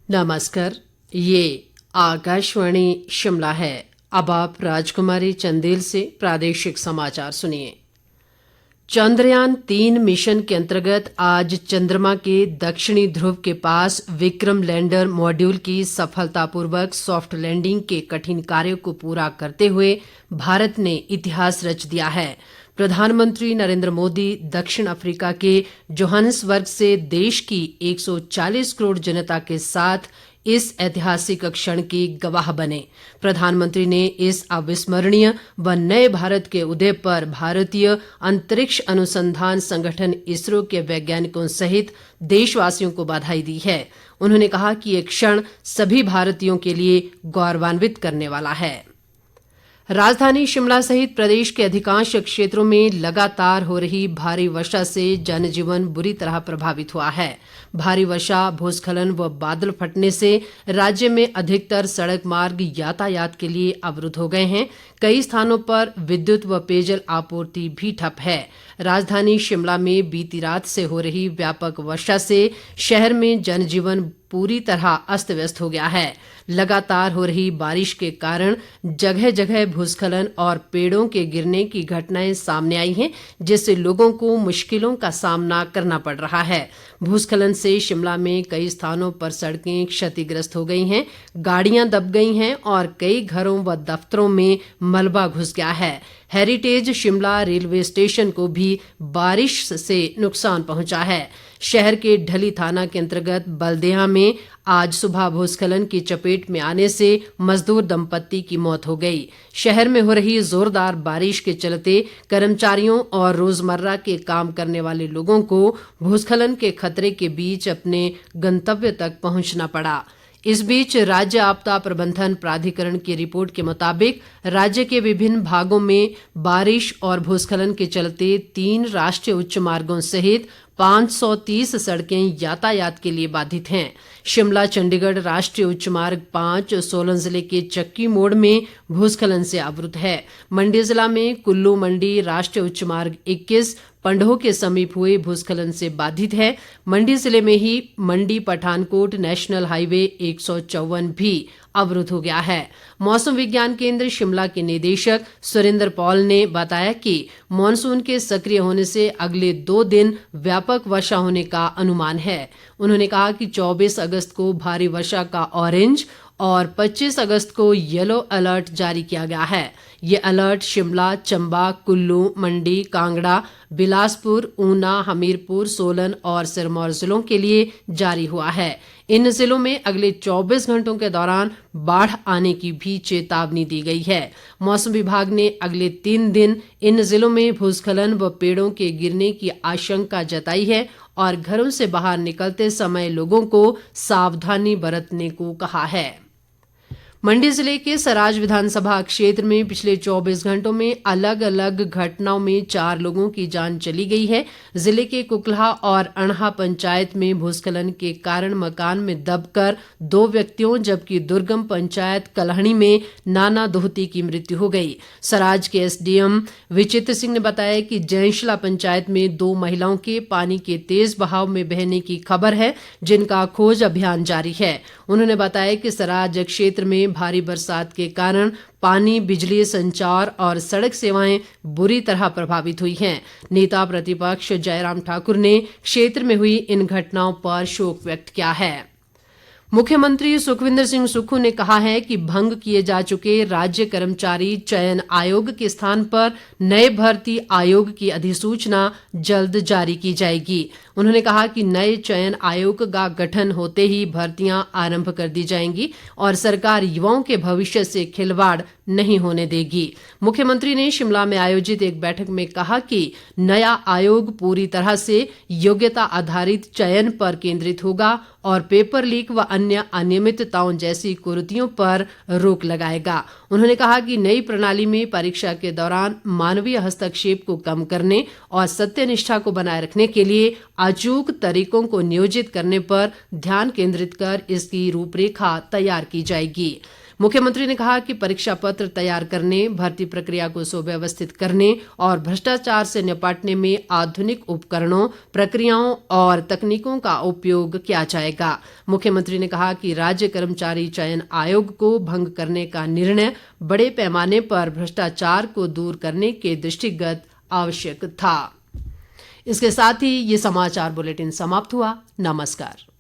नमस्कार। ये आकाशवाणी शिमला है। अब आप राजकुमारी चंदेल से प्रादेशिक समाचार सुनिए। चंद्रयान-3 मिशन के अंतर्गत आज चंद्रमा के दक्षिणी ध्रुव के पास विक्रम लैंडर मॉड्यूल की सफलतापूर्वक सॉफ्ट लैंडिंग के कठिन कार्य को पूरा करते हुए भारत ने इतिहास रच दिया है। प्रधानमंत्री नरेंद्र मोदी दक्षिण अफ्रीका के जोहानिसबर्ग से देश की 140 करोड़ जनता के साथ इस ऐतिहासिक क्षण की गवाह बने। प्रधानमंत्री ने इस अविस्मरणीय व नए भारत के उदय पर भारतीय अंतरिक्ष अनुसंधान संगठन इसरो के वैज्ञानिकों सहित देशवासियों को बधाई दी है। उन्होंने कहा कि ये क्षण सभी भारतीयों के लिए गौरवान्वित करने वाला है। राजधानी शिमला सहित प्रदेश के अधिकांश क्षेत्रों में लगातार हो रही भारी वर्षा से जनजीवन बुरी तरह प्रभावित हुआ है। भारी वर्षा, भूस्खलन व बादल फटने से राज्य में अधिकतर सड़क मार्ग यातायात के लिए अवरुद्ध हो गए हैं। कई स्थानों पर विद्युत व पेयजल आपूर्ति भी ठप है। राजधानी शिमला में बीती रात से हो रही व्यापक वर्षा से शहर में जनजीवन पूरी तरह अस्त व्यस्त हो गया है। लगातार हो रही बारिश के कारण जगह जगह भूस्खलन और पेड़ों के गिरने की घटनाएं सामने आई हैं, जिससे लोगों को मुश्किलों का सामना करना पड़ रहा है। भूस्खलन से शिमला में कई स्थानों पर सड़कें क्षतिग्रस्त हो गई हैं, गाड़ियां दब गई हैं और कई घरों व दफ्तरों में मलबा घुस गया है। हेरिटेज शिमला रेलवे स्टेशन को भी बारिश से नुकसान पहुंचा है। शहर के ढली थाना के अंतर्गत बल्देया में आज सुबह भूस्खलन की चपेट में आने से मजदूर दंपत्ति की मौत हो गई। शहर में हो रही जोरदार बारिश के चलते कर्मचारियों और रोजमर्रा के काम करने वाले लोगों को भूस्खलन के खतरे के बीच अपने गंतव्य तक पहुंचना पड़ा। इस बीच राज्य आपदा प्रबंधन प्राधिकरण की रिपोर्ट के मुताबिक राज्य के विभिन्न भागों में बारिश और भूस्खलन के चलते 3 राष्ट्रीय उच्च मार्गों सहित 530 सड़कें यातायात के लिए बाधित हैं। शिमला चंडीगढ़ राष्ट्रीय उच्च मार्ग 5 सोलन जिले के चक्की मोड़ में भूस्खलन से अवरुद्ध है। मंडी जिला में कुल्लू मंडी राष्ट्रीय उच्च मार्ग 21 पंडोह के समीप हुए भूस्खलन से बाधित है। मंडी जिले में ही मंडी पठानकोट नेशनल हाईवे 154 भी अवरुद्ध हो गया है। मौसम विज्ञान केंद्र शिमला के निदेशक सुरेंद्र पॉल ने बताया कि मॉनसून के सक्रिय होने से अगले 2 दिन व्यापक वर्षा होने का अनुमान है। उन्होंने कहा कि 24 अगस्त को भारी वर्षा का ऑरेंज और 25 अगस्त को येलो अलर्ट जारी किया गया है। ये अलर्ट शिमला, चंबा, कुल्लू, मंडी, कांगड़ा, बिलासपुर, ऊना, हमीरपुर, सोलन और सिरमौर जिलों के लिए जारी हुआ है। इन जिलों में अगले 24 घंटों के दौरान बाढ़ आने की भी चेतावनी दी गई है। मौसम विभाग ने अगले 3 दिन इन जिलों में भूस्खलन व पेड़ों के गिरने की आशंका जताई है और घरों से बाहर निकलते समय लोगों को सावधानी बरतने को कहा है। मंडी जिले के सराज विधानसभा क्षेत्र में पिछले 24 घंटों में अलग अलग घटनाओं में 4 लोगों की जान चली गई है। जिले के कुकला और अणहा पंचायत में भूस्खलन के कारण मकान में दबकर 2 व्यक्तियों, जबकि दुर्गम पंचायत कलहणी में नाना दोहती की मृत्यु हो गई। सराज के एसडीएम विचित्र सिंह ने बताया कि जैंशला पंचायत में 2 महिलाओं के पानी के तेज बहाव में बहने की खबर है, जिनका खोज अभियान जारी है। उन्होंने बताया कि सराज क्षेत्र में भारी बरसात के कारण पानी, बिजली, संचार और सड़क सेवाएं बुरी तरह प्रभावित हुई हैं। नेता प्रतिपक्ष जयराम ठाकुर ने क्षेत्र में हुई इन घटनाओं पर शोक व्यक्त किया है। मुख्यमंत्री सुखविंदर सिंह सुक्खू ने कहा है कि भंग किए जा चुके राज्य कर्मचारी चयन आयोग के स्थान पर नए भर्ती आयोग की अधिसूचना जल्द जारी की जाएगी। उन्होंने कहा कि नए चयन आयोग का गठन होते ही भर्तियां आरंभ कर दी जाएंगी और सरकार युवाओं के भविष्य से खिलवाड़ नहीं होने देगी। मुख्यमंत्री ने शिमला में आयोजित एक बैठक में कहा कि नया आयोग पूरी तरह से योग्यता आधारित चयन पर केंद्रित होगा और पेपर लीक व अन्य अनियमितताओं जैसी कुरीतियों पर रोक लगाएगा। उन्होंने कहा कि नई प्रणाली में परीक्षा के दौरान मानवीय हस्तक्षेप को कम करने और सत्यनिष्ठा को बनाए रखने के लिए अचूक तरीकों को नियोजित करने पर ध्यान केंद्रित कर इसकी रूपरेखा तैयार की जाएगी। मुख्यमंत्री ने कहा कि परीक्षा पत्र तैयार करने, भर्ती प्रक्रिया को सुव्यवस्थित करने और भ्रष्टाचार से निपटने में आधुनिक उपकरणों, प्रक्रियाओं और तकनीकों का उपयोग किया जाएगा। मुख्यमंत्री ने कहा कि राज्य कर्मचारी चयन आयोग को भंग करने का निर्णय बड़े पैमाने पर भ्रष्टाचार को दूर करने के दृष्टिगत आवश्यक था। इसके साथ ही ये समाचार बुलेटिन समाप्त हुआ। नमस्कार।